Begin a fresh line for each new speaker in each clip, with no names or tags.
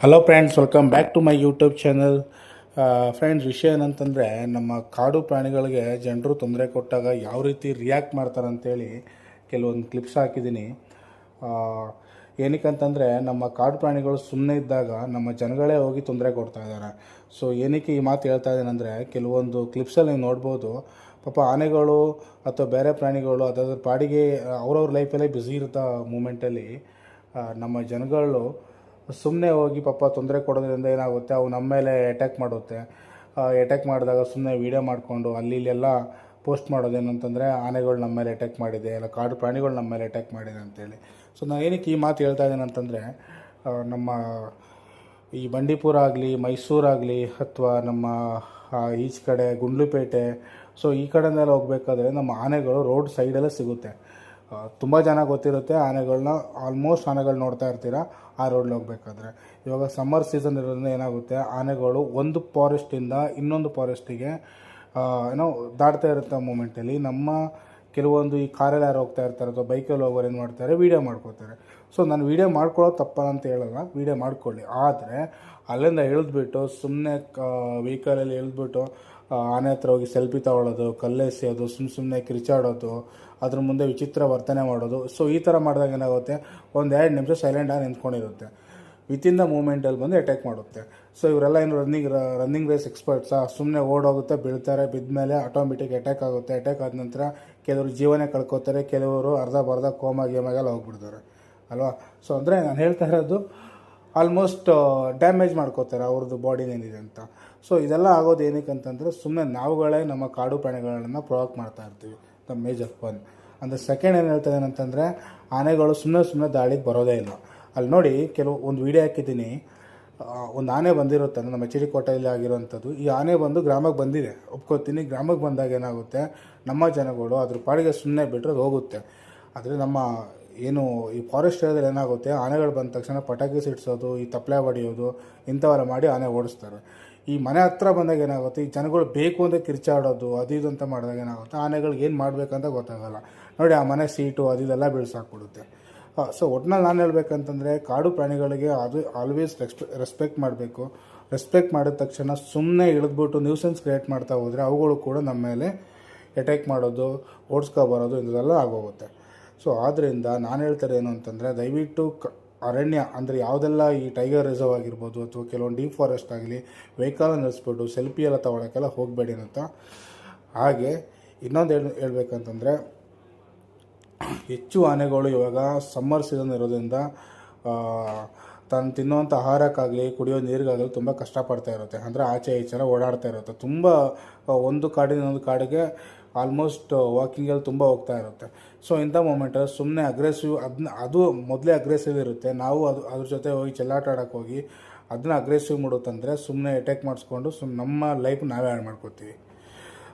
Hello friends, welcome back to my YouTube channel. Friends, ವಿಷಯ ಏನಂತಂದರೆ, ನಮ್ಮ ಕಾಡು ಪ್ರಾಣಿಗಳಿಗೆ ಜನರು ತೊಂದರೆ ಕೊಟ್ಟಾಗ ಯಾವ ರೀತಿ ರಿಯಾಕ್ಟ್ ಮಾಡ್ತಾರಂತೇಳಿ ಕೆಲವೊಂದು ಕ್ಲಿಪ್ಸ್ ಹಾಕಿದ್ದೀನಿ. ಏನಕ್ಕಂತಂದರೆ, ನಮ್ಮ ಕಾಡು ಪ್ರಾಣಿಗಳು ಸುಮ್ಮನೆ ಇದ್ದಾಗ ನಮ್ಮ ಜನಗಳೇ ಹೋಗಿ ತೊಂದರೆ ಕೊಡ್ತಾ ಇದ್ದಾರೆ. ಸೊ ಏನಕ್ಕೆ ಈ ಮಾತು ಹೇಳ್ತಾ ಇದ್ದೀನಂದರೆ, ಕೆಲವೊಂದು ಕ್ಲಿಪ್ಸಲ್ಲಿ ನೀವು ನೋಡ್ಬೋದು, ಪಾಪ ಆನೆಗಳು ಅಥವಾ ಬೇರೆ ಪ್ರಾಣಿಗಳು ಅದರ ಪಾಡಿಗೆ ಅವ್ರವ್ರ ಲೈಫಲ್ಲೇ ಬ್ಯುಸಿ ಇರೋ ಮೂಮೆಂಟಲ್ಲಿ ನಮ್ಮ ಜನಗಳು ಸುಮ್ಮನೆ ಹೋಗಿ ಪಾಪ ತೊಂದರೆ ಕೊಡೋದ್ರಿಂದ ಏನಾಗುತ್ತೆ, ಅವು ನಮ್ಮ ಮೇಲೆ ಅಟ್ಯಾಕ್ ಮಾಡುತ್ತೆ. ಅಟ್ಯಾಕ್ ಮಾಡಿದಾಗ ಸುಮ್ಮನೆ ವೀಡಿಯೋ ಮಾಡಿಕೊಂಡು ಅಲ್ಲಿ ಇಲ್ಲೆಲ್ಲ ಪೋಸ್ಟ್ ಮಾಡೋದೇನಂತಂದರೆ, ಆನೆಗಳು ನಮ್ಮ ಮೇಲೆ ಅಟ್ಯಾಕ್ ಮಾಡಿದೆ, ಇಲ್ಲ ಕಾಡು ಪ್ರಾಣಿಗಳು ನಮ್ಮ ಮೇಲೆ ಅಟ್ಯಾಕ್ ಮಾಡಿದೆ ಅಂತೇಳಿ. ಸೊ ನಾನು ಏನಕ್ಕೆ ಈ ಮಾತು ಹೇಳ್ತಾ ಇದ್ದೀನಿ ಅಂತಂದರೆ, ನಮ್ಮ ಈ ಬಂಡೀಪುರ ಆಗಲಿ, ಮೈಸೂರಾಗಲಿ, ಅಥವಾ ನಮ್ಮ ಈಚೆ ಕಡೆ ಗುಂಡ್ಲುಪೇಟೆ, ಸೊ ಈ ಕಡೆಯಿಂದೆಲ್ಲ ಹೋಗಬೇಕಾದ್ರೆ ನಮ್ಮ ಆನೆಗಳು ರೋಡ್ ಸೈಡಲ್ಲೇ ಸಿಗುತ್ತೆ. ತುಂಬ ಜನ ಗೊತ್ತಿರುತ್ತೆ ಆನೆಗಳನ್ನ, ಆಲ್ಮೋಸ್ಟ್ ಆನೆಗಳು ನೋಡ್ತಾ ಇರ್ತೀರ ಆ ರೋಡ್ಲಿ ಹೋಗ್ಬೇಕಾದ್ರೆ. ಇವಾಗ ಸಮ್ಮರ್ ಸೀಸನ್ ಇರೋದ್ರಿಂದ ಏನಾಗುತ್ತೆ, ಆನೆಗಳು ಒಂದು ಫಾರೆಸ್ಟಿಂದ ಇನ್ನೊಂದು ಫಾರೆಸ್ಟಿಗೆ ದಾಟ್ತಾ ಇರುತ್ತೆ. ಮೂಮೆಂಟಲ್ಲಿ ನಮ್ಮ ಕೆಲವೊಂದು ಈ ಕಾರಲ್ಲಿ ಯಾರು ಹೋಗ್ತಾ ಇರ್ತಾರೆ ಅಥವಾ ಬೈಕಲ್ಲಿ ಹೋಗೋರು ಏನು ಮಾಡ್ತಾರೆ, ವೀಡಿಯೋ ಮಾಡ್ಕೋತಾರೆ. ಸೊ ನಾನು ವೀಡಿಯೋ ಮಾಡ್ಕೊಳ್ಳೋದು ತಪ್ಪಲ್ಲ ಅಂತ ಹೇಳಲ್ಲ, ವೀಡಿಯೋ ಮಾಡ್ಕೊಳ್ಳಿ. ಆದರೆ ಅಲ್ಲಿಂದ ಇಳಿದ್ಬಿಟ್ಟು ಸುಮ್ಮನೆ ವೆಹಿಕಲಲ್ಲಿ ಇಳಿದ್ಬಿಟ್ಟು ಆನೆ ಹತ್ರ ಹೋಗಿ ಸೆಲ್ಫಿ ತಗೊಳ್ಳೋದು, ಕಲ್ಲೆಸೆಯೋದು, ಸುಮ್ಮನೆ ಕಿರಿಚಾಡೋದು, ಅದ್ರ ಮುಂದೆ ವಿಚಿತ್ರ ವರ್ತನೆ ಮಾಡೋದು. ಸೊ ಈ ಥರ ಮಾಡಿದಾಗ ಏನಾಗುತ್ತೆ, ಒಂದು 2 ನಿಮಿಷ ಸೈಲೆಂಟಾಗಿ ನಿಂತ್ಕೊಂಡಿರುತ್ತೆ, ವಿತಿನ್ ದ ಮೂಮೆಂಟಲ್ಲಿ ಬಂದು ಅಟ್ಯಾಕ್ ಮಾಡುತ್ತೆ. ಸೊ ಇವರೆಲ್ಲ ಏನು ರನ್ನಿಂಗ್ ರೇಸ್ ಎಕ್ಸ್ಪರ್ಟ್ಸಾ? ಸುಮ್ಮನೆ ಓಡೋಗುತ್ತೆ, ಬೀಳ್ತಾರೆ, ಬಿದ್ದ ಮೇಲೆ ಆಟೋಮೆಟಿಕ್ ಅಟ್ಯಾಕ್ ಆಗುತ್ತೆ. ಅಟ್ಯಾಕ್ ಆದ ನಂತರ ಕೆಲವರು ಜೀವನೇ ಕಳ್ಕೊತಾರೆ, ಕೆಲವರು ಅರ್ಧ ಗೇಮಾಗೆಲ್ಲ ಹೋಗ್ಬಿಡ್ತಾರೆ ಅಲ್ವಾ. ಸೊ ಅಂದರೆ ನಾನು ಹೇಳ್ತಾ ಇರೋದು, ಆಲ್ಮೋಸ್ಟ್ ಡ್ಯಾಮೇಜ್ ಮಾಡ್ಕೋತಾರೆ ಅವ್ರದ್ದು ಬಾಡಿನೇನಿದೆ ಅಂತ. ಸೊ ಇದೆಲ್ಲ ಆಗೋದು ಏನಕ್ಕೆ ಅಂತಂದರೆ, ಸುಮ್ಮನೆ ನಾವುಗಳೇ ನಮ್ಮ ಕಾಡು ಪ್ರಾಣಿಗಳನ್ನು ಪ್ರೊವೋಕ್ ಮಾಡ್ತಾ ಇರ್ತೀವಿ. The major one. ಅಂದರೆ ಸೆಕೆಂಡ್ ಏನು ಹೇಳ್ತಾ ಅಂತಂದರೆ, ಆನೆಗಳು ಸುಮ್ಮನೆ ದಾಳಿಗೆ ಬರೋದೇ ಇಲ್ಲ. ಅಲ್ಲಿ ನೋಡಿ, ಒಂದು ವೀಡಿಯೋ ಹಾಕಿದ್ದೀನಿ, ಒಂದು ಆನೆ ಬಂದಿರುತ್ತೆ, ನಮ್ಮ ಎಚ್ ಡಿ ಕೋಟೆಯಲ್ಲಿ ಆಗಿರೋವಂಥದ್ದು. ಈ ಆನೆ ಬಂದು ಗ್ರಾಮಕ್ಕೆ ಬಂದಿದೆ, ಒಪ್ಕೋತೀನಿ. ಗ್ರಾಮಕ್ಕೆ ಬಂದಾಗ ಏನಾಗುತ್ತೆ, ನಮ್ಮ ಜನಗಳು ಅದ್ರ ಪಾಡಿಗೆ ಸುಮ್ಮನೆ ಬಿಟ್ಟರೆ ಅದು ಹೋಗುತ್ತೆ. ಆದರೆ ನಮ್ಮ ಏನು ಈ ಫಾರೆಸ್ಟ್ ಏರಿಯಾದಲ್ಲಿ ಏನಾಗುತ್ತೆ, ಆನೆಗಳು ಬಂದ ತಕ್ಷಣ ಪಟಾಕಿ ಸಿಡಿಸೋದು, ಈ ತಪ್ಪಲೆ ಹೊಡೆಯೋದು, ಇಂಥವೆಲ್ಲ ಮಾಡಿ ಆನೆ ಓಡಿಸ್ತಾರೆ. ಈ ಮನೆ ಹತ್ರ ಬಂದಾಗ ಏನಾಗುತ್ತೆ, ಈ ಜನಗಳು ಬೇಕು ಅಂತ ಕಿರ್ಚಾಡೋದು, ಅದು ಇದು ಅಂತ ಮಾಡಿದಾಗ ಏನಾಗುತ್ತೆ, ಆನೆಗಳಿಗೆ ಏನು ಮಾಡಬೇಕಂತ ಗೊತ್ತಾಗಲ್ಲ. ನೋಡಿ, ಆ ಮನೆ ಸೀಟು ಅದು ಇದೆಲ್ಲ ಬೀಳ್ಸಾಕ್ಬಿಡುತ್ತೆ. ಸೊ ಒಟ್ನಲ್ಲಿ ನಾನು ಹೇಳ್ಬೇಕಂತಂದರೆ, ಕಾಡು ಪ್ರಾಣಿಗಳಿಗೆ ಅದು ಆಲ್ವೇಸ್ ರೆಸ್ಪೆಕ್ಟ್ ಮಾಡಬೇಕು. ರೆಸ್ಪೆಕ್ಟ್ ಮಾಡಿದ ತಕ್ಷಣ ಸುಮ್ಮನೆ ಇಳಿದ್ಬಿಟ್ಟು ನ್ಯೂಸೆನ್ಸ್ ಕ್ರಿಯೇಟ್ ಮಾಡ್ತಾ ಹೋದರೆ ಅವುಗಳು ಕೂಡ ನಮ್ಮ ಮೇಲೆ ಅಟ್ಯಾಕ್ ಮಾಡೋದು, ಓಡಿಸ್ಕೊಬರೋದು, ಇದೆಲ್ಲ ಆಗೋಗುತ್ತೆ. ಸೊ ಆದ್ದರಿಂದ ನಾನು ಹೇಳ್ತಾರೆ ಏನು ಅಂತಂದರೆ, ದಯವಿಟ್ಟು ಅರಣ್ಯ ಅಂದರೆ ಯಾವುದೆಲ್ಲ ಈ ಟೈಗರ್ ರಿಸರ್ವ್ ಆಗಿರ್ಬೋದು ಅಥವಾ ಕೆಲವೊಂದು ಡೀಪ್ ಫಾರೆಸ್ಟ್ ಆಗಲಿ, ವೆಹಿಕಲ್ ನಿಲ್ಲಿಸ್ಬಿಟ್ಟು ಸೆಲ್ಫಿ ಎಲ್ಲ ತೊಗೊಳಕ್ಕೆಲ್ಲ ಹೋಗಬೇಡಿ ಅಂತ. ಹಾಗೆ ಇನ್ನೊಂದು ಹೇಳ್ಬೇಕಂತಂದರೆ, ಹೆಚ್ಚು ಆನೆಗಳು ಇವಾಗ ಸಮ್ಮರ್ ಸೀಸನ್ ಇರೋದ್ರಿಂದ ತಾನು ತಿನ್ನುವಂಥ ಆಹಾರಕ್ಕಾಗಲಿ ಕುಡಿಯೋ ನೀರಿಗಾಗಲಿ ತುಂಬ ಕಷ್ಟಪಡ್ತಾ ಇರುತ್ತೆ. ಅಂದರೆ ಆಚೆ ಈಚೆ ಓಡಾಡ್ತಾ ಇರುತ್ತೆ. ತುಂಬ ಒಂದು ಕಾಡಿನ ಇನ್ನೊಂದು ಕಾಡಿಗೆ ಆಲ್ಮೋಸ್ಟ್ ವಾಕಿಂಗಲ್ಲಿ ತುಂಬ ಹೋಗ್ತಾ ಇರುತ್ತೆ. ಸೊ ಇಂಥ ಮೂಮೆಂಟಲ್ಲಿ ಸುಮ್ಮನೆ ಅಗ್ರೆಸಿವ್, ಅದು ಮೊದಲೇ ಅಗ್ರೆಸಿವ್ ಇರುತ್ತೆ. ನಾವು ಅದ್ರ ಜೊತೆ ಹೋಗಿ ಚೆಲ್ಲಾಟ ಆಡೋಕ್ಕೆ ಹೋಗಿ ಅದನ್ನ ಅಗ್ರೆಸಿವ್ ಮಾಡುತ್ತಂದರೆ ಸುಮ್ಮನೆ ಅಟ್ಯಾಕ್ ಮಾಡಿಸ್ಕೊಂಡು ನಮ್ಮ ಲೈಫ್ ನಾವೇ ಹಾಳು ಮಾಡ್ಕೋತೀವಿ.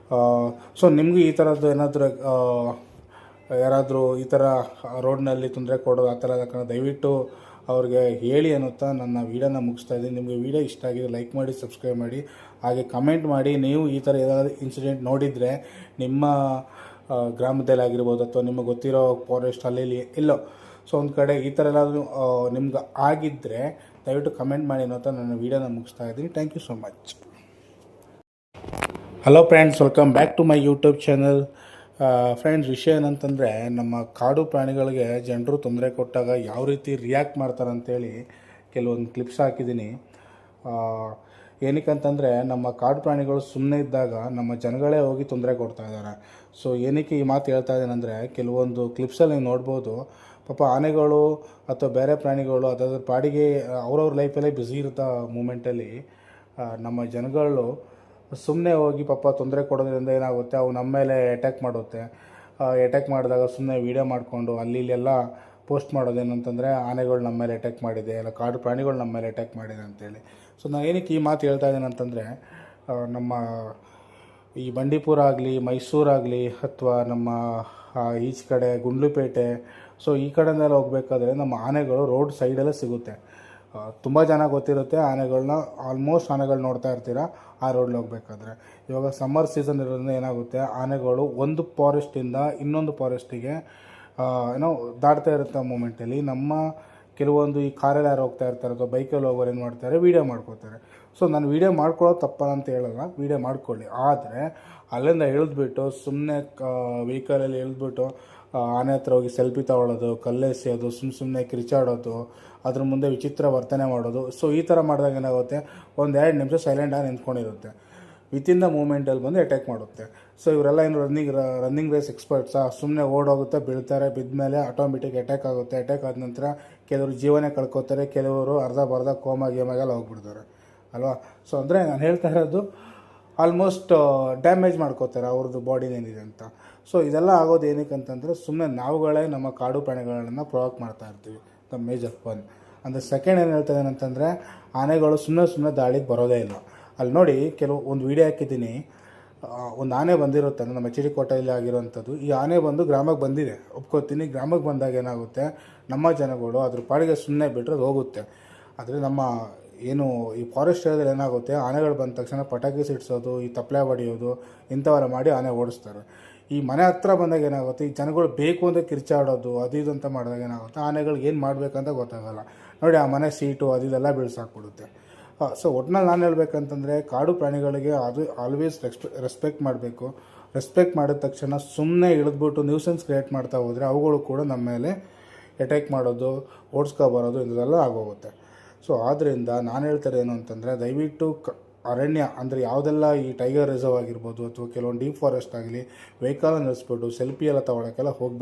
ಸೊ ನಿಮಗೂ ಈ ಥರದ್ದು ಏನಾದರೂ ಯಾರಾದರೂ ಈ ಥರ ರೋಡ್ನಲ್ಲಿ ತೊಂದರೆ ಕೊಡೋದು ಆ ಥರ ದಯವಿಟ್ಟು ಅವ್ರಿಗೆ ಹೇಳಿ ಅನ್ನುತ್ತಾ ನನ್ನ ವೀಡಿಯೋನ ಮುಗಿಸ್ತಾ ಇದ್ದೀನಿ. ನಿಮಗೆ ವೀಡಿಯೋ ಇಷ್ಟ ಆಗಿದೆ ಲೈಕ್ ಮಾಡಿ, ಸಬ್ಸ್ಕ್ರೈಬ್ ಮಾಡಿ, ಹಾಗೆ ಕಮೆಂಟ್ ಮಾಡಿ. ನೀವು ಈ ಥರ ಏನಾದರೂ ಇನ್ಸಿಡೆಂಟ್ ನೋಡಿದರೆ ನಿಮ್ಮ ಗ್ರಾಮದಲ್ಲಿ ಆಗಿರ್ಬೋದು ಅಥವಾ ನಿಮಗೆ ಗೊತ್ತಿರೋ ಫಾರೆಸ್ಟ್ ಅಲ್ಲಿ ಎಲ್ಲೋ ಸೊ ಒಂದು ಕಡೆ ಈ ಥರ ಎಲ್ಲಾದರೂ ನಿಮ್ಗೆ ಆಗಿದ್ದರೆ ದಯವಿಟ್ಟು ಕಮೆಂಟ್ ಮಾಡಿ ಅನ್ನೋತಾ ನನ್ನ ವೀಡಿಯೋನ ಮುಗಿಸ್ತಾ ಇದ್ದೀನಿ. Thank you so much. Hello friends, welcome back to my YouTube channel. Friends, ವಿಷಯ ಏನಂತಂದರೆ, ನಮ್ಮ ಕಾಡು ಪ್ರಾಣಿಗಳಿಗೆ ಜನರು ತೊಂದರೆ ಕೊಟ್ಟಾಗ ಯಾವ ರೀತಿ ರಿಯಾಕ್ಟ್ ಮಾಡ್ತಾರಂತೇಳಿ ಕೆಲವೊಂದು ಕ್ಲಿಪ್ಸ್ ಹಾಕಿದ್ದೀನಿ. ಏನಕ್ಕಂತಂದರೆ, ನಮ್ಮ ಕಾಡು ಪ್ರಾಣಿಗಳು ಸುಮ್ಮನೆ ಇದ್ದಾಗ ನಮ್ಮ ಜನಗಳೇ ಹೋಗಿ ತೊಂದರೆ ಕೊಡ್ತಾ ಇದ್ದಾರೆ. ಸೊ ಏನಕ್ಕೆ ಈ ಮಾತು ಹೇಳ್ತಾ ಇದ್ದೀನಂದರೆ, ಕೆಲವೊಂದು ಕ್ಲಿಪ್ಸಲ್ಲಿ ನೀವು ನೋಡ್ಬೋದು, ಪಾಪ ಆನೆಗಳು ಅಥವಾ ಬೇರೆ ಪ್ರಾಣಿಗಳು ಅದರ ಪಾಡಿಗೆ ಅವ್ರವ್ರ ಲೈಫಲ್ಲೇ ಬ್ಯುಸಿ ಇರೋ ಮೂಮೆಂಟಲ್ಲಿ ನಮ್ಮ ಜನಗಳು ಸುಮ್ಮನೆ ಹೋಗಿ ಪಾಪ ತೊಂದರೆ ಕೊಡೋದ್ರಿಂದ ಏನಾಗುತ್ತೆ, ಅವು ನಮ್ಮ ಮೇಲೆ ಅಟ್ಯಾಕ್ ಮಾಡುತ್ತೆ. ಅಟ್ಯಾಕ್ ಮಾಡಿದಾಗ ಸುಮ್ಮನೆ ವೀಡಿಯೋ ಮಾಡಿಕೊಂಡು ಅಲ್ಲಿ ಇಲ್ಲೆಲ್ಲ ಪೋಸ್ಟ್ ಮಾಡೋದೇನಂತಂದರೆ, ಆನೆಗಳು ನಮ್ಮ ಮೇಲೆ ಅಟ್ಯಾಕ್ ಮಾಡಿದೆ, ಇಲ್ಲ ಕಾಡು ಪ್ರಾಣಿಗಳು ನಮ್ಮ ಮೇಲೆ ಅಟ್ಯಾಕ್ ಮಾಡಿದೆ ಅಂತೇಳಿ. ಸೊ ನಾನು ಏನಕ್ಕೆ ಈ ಮಾತು ಹೇಳ್ತಾ ಇದ್ದೀನಿ ಅಂತಂದರೆ, ನಮ್ಮ ಈ ಬಂಡೀಪುರ ಆಗಲಿ, ಮೈಸೂರಾಗಲಿ, ಅಥವಾ ನಮ್ಮ ಈಚೆ ಕಡೆ ಗುಂಡ್ಲುಪೇಟೆ, ಸೊ ಈ ಕಡೆಯಿಂದೆಲ್ಲ ಹೋಗಬೇಕಾದ್ರೆ ನಮ್ಮ ಆನೆಗಳು ರೋಡ್ ಸೈಡಲ್ಲೇ ಸಿಗುತ್ತೆ. ತುಂಬ ಜನ ಗೊತ್ತಿರುತ್ತೆ ಆನೆಗಳನ್ನ, ಆಲ್ಮೋಸ್ಟ್ ಆನೆಗಳು ನೋಡ್ತಾ ಇರ್ತೀರ ಆ ರೋಡ್ಲಿ ಹೋಗ್ಬೇಕಾದ್ರೆ. ಇವಾಗ ಸಮ್ಮರ್ ಸೀಸನ್ ಇರೋದ್ರಿಂದ ಏನಾಗುತ್ತೆ, ಆನೆಗಳು ಒಂದು ಫಾರೆಸ್ಟಿಂದ ಇನ್ನೊಂದು ಫಾರೆಸ್ಟಿಗೆ ದಾಟ್ತಾ ಇರುತ್ತೆ ಮೂಮೆಂಟಲ್ಲಿ. ನಮ್ಮ ಕೆಲವೊಂದು ಈ ಕಾರಲ್ಲಿ ಯಾರು ಹೋಗ್ತಾ ಇರ್ತಾರೆ ಅಥವಾ ಬೈಕಲ್ಲಿ ಹೋಗೋರು ಏನು ಮಾಡ್ತಾರೆ, ವೀಡಿಯೋ ಮಾಡ್ಕೋತಾರೆ. ಸೊ ನಾನು ವೀಡಿಯೋ ಮಾಡ್ಕೊಳ್ಳೋದು ತಪ್ಪಲ್ಲ ಅಂತ ಹೇಳಲ್ಲ, ವೀಡಿಯೋ ಮಾಡ್ಕೊಳ್ಳಿ. ಆದರೆ ಅಲ್ಲಿಂದ ಇಳಿದ್ಬಿಟ್ಟು ಸುಮ್ಮನೆ ವೆಹಿಕಲಲ್ಲಿ ಇಳಿದ್ಬಿಟ್ಟು ಆನೆ ಹತ್ರ ಹೋಗಿ ಸೆಲ್ಫಿ ತಗೊಳ್ಳೋದು, ಕಲ್ಲೆಸೆಯೋದು, ಸುಮ್ಮನೆ ಕಿರಿಚಾಡೋದು, ಅದ್ರ ಮುಂದೆ ವಿಚಿತ್ರ ವರ್ತನೆ ಮಾಡೋದು. ಸೊ ಈ ಥರ ಮಾಡಿದಾಗ ಏನಾಗುತ್ತೆ, ಒಂದು 2 ನಿಮಿಷ ಸೈಲೆಂಟಾಗಿ ನಿಂತ್ಕೊಂಡಿರುತ್ತೆ, ವಿತಿನ್ ದ ಮೂಮೆಂಟಲ್ಲಿ ಬಂದು ಅಟ್ಯಾಕ್ ಮಾಡುತ್ತೆ. ಸೊ ಇವರೆಲ್ಲ ಏನು ರನ್ನಿಂಗ್ ರೇಸ್ ಎಕ್ಸ್ಪರ್ಟ್ಸಾ? ಸುಮ್ಮನೆ ಓಡೋಗುತ್ತೆ, ಬೀಳ್ತಾರೆ, ಬಿದ್ದ ಮೇಲೆ ಆಟೋಮೆಟಿಕ್ ಅಟ್ಯಾಕ್ ಆಗುತ್ತೆ. ಅಟ್ಯಾಕ್ ಆದ ನಂತರ ಕೆಲವರು ಜೀವನೇ ಕಳ್ಕೊತಾರೆ, ಕೆಲವರು ಅರ್ಧ ಕೋಮಾಗೆಲ್ಲ ಹೋಗ್ಬಿಡ್ತಾರೆ ಅಲ್ವಾ. ಸೊ ಅಂದರೆ ನಾನು ಹೇಳ್ತಾ ಇರೋದು ಆಲ್ಮೋಸ್ಟ್ ಡ್ಯಾಮೇಜ್ ಮಾಡ್ಕೋತಾರೆ ಅವ್ರದ್ದು ಬಾಡಿನೇನಿದೆ ಅಂತ. ಸೊ ಇದೆಲ್ಲ ಆಗೋದು ಏನಕ್ಕೆ ಅಂತಂದರೆ, ಸುಮ್ಮನೆ ನಾವುಗಳೇ ನಮ್ಮ ಕಾಡು ಪ್ರಾಣಿಗಳನ್ನು ಪ್ರೊವೋಕ್ ಮಾಡ್ತಾ ಇರ್ತೀವಿ. The major one. ಅಂದರೆ ಸೆಕೆಂಡ್ ಏನು ಹೇಳ್ತಾ ಇದ್ದೇನೆ ಅಂತಂದರೆ, ಆನೆಗಳು ಸುಮ್ಮನೆ ದಾಳಿಗೆ ಬರೋದೇ ಇಲ್ಲ. ಅಲ್ಲಿ ನೋಡಿ, ಒಂದು ವೀಡಿಯೋ ಹಾಕಿದ್ದೀನಿ, ಒಂದು ಆನೆ ಬಂದಿರುತ್ತೆ ನಮ್ಮ ಎಚ್ ಡಿ ಕೋಟೆಯಲ್ಲಿ ಆಗಿರೋವಂಥದ್ದು. ಈ ಆನೆ ಬಂದು ಗ್ರಾಮಕ್ಕೆ ಬಂದಿದೆ, ಒಪ್ಕೋತೀನಿ. ಗ್ರಾಮಕ್ಕೆ ಬಂದಾಗ ಏನಾಗುತ್ತೆ, ನಮ್ಮ ಜನಗಳು ಅದ್ರ ಪಾಡಿಗೆ ಸುಮ್ಮನೆ ಬಿಟ್ಟರೆ ಅದು ಹೋಗುತ್ತೆ. ಆದರೆ ನಮ್ಮ ಏನು ಈ ಫಾರೆಸ್ಟ್ ಏರಿಯಾದಲ್ಲಿ ಏನಾಗುತ್ತೆ, ಆನೆಗಳು ಬಂದ ತಕ್ಷಣ ಪಟಾಕಿ ಸಿಡಿಸೋದು, ಈ ತಪ್ಪಲೆ ಹೊಡೆಯೋದು, ಇಂಥವೆಲ್ಲ ಮಾಡಿ ಆನೆ ಓಡಿಸ್ತಾರೆ. ಈ ಮನೆ ಹತ್ರ ಬಂದಾಗ ಏನಾಗುತ್ತೆ, ಈ ಜನಗಳು ಬೇಕು ಅಂತ ಕಿರ್ಚಾಡೋದು ಅದು ಇದು ಅಂತ ಮಾಡಿದಾಗ ಏನಾಗುತ್ತೆ, ಆನೆಗಳಿಗೆ ಏನು ಮಾಡಬೇಕಂತ ಗೊತ್ತಾಗಲ್ಲ. ನೋಡಿ, ಆ ಮನೆ ಸೀಟು ಅದು ಇದೆಲ್ಲ ಬೀಳ್ಸಾಕ್ಬಿಡುತ್ತೆ. ಸೊ ಒಟ್ನಲ್ಲಿ ನಾನು ಹೇಳ್ಬೇಕಂತಂದರೆ, ಕಾಡು ಪ್ರಾಣಿಗಳಿಗೆ ಅದು ಆಲ್ವೇಸ್ ರೆಸ್ಪೆಕ್ಟ್ ಮಾಡಬೇಕು. ರೆಸ್ಪೆಕ್ಟ್ ಮಾಡಿದ ತಕ್ಷಣ ಸುಮ್ಮನೆ ಇಳಿದ್ಬಿಟ್ಟು ನ್ಯೂಸೆನ್ಸ್ ಕ್ರಿಯೇಟ್ ಮಾಡ್ತಾ ಹೋದರೆ ಅವುಗಳು ಕೂಡ ನಮ್ಮ ಮೇಲೆ ಅಟ್ಯಾಕ್ ಮಾಡೋದು, ಓಡಿಸ್ಕೊಬರೋದು ಇದೆಲ್ಲ ಆಗೋಗುತ್ತೆ. ಸೊ ಆದ್ದರಿಂದ ನಾನು ಹೇಳ್ತಾರೆ ಏನು ಅಂತಂದರೆ, ದಯವಿಟ್ಟು ಅರಣ್ಯ ಅಂದರೆ ಯಾವುದೆಲ್ಲ ಈ ಟೈಗರ್ ರಿಸರ್ವ್ ಆಗಿರ್ಬೋದು ಅಥವಾ ಕೆಲವೊಂದು ಡೀಪ್ ಫಾರೆಸ್ಟ್ ಆಗಲಿ, ವೆಹಿಕಲ್ ನಿಲ್ಲಿಸ್ಬಿಟ್ಟು ಸೆಲ್ಫಿ ಎಲ್ಲ ತೊಗೊಳಕ್ಕೆಲ್ಲ ಹೋಗ್ಬೇಕು.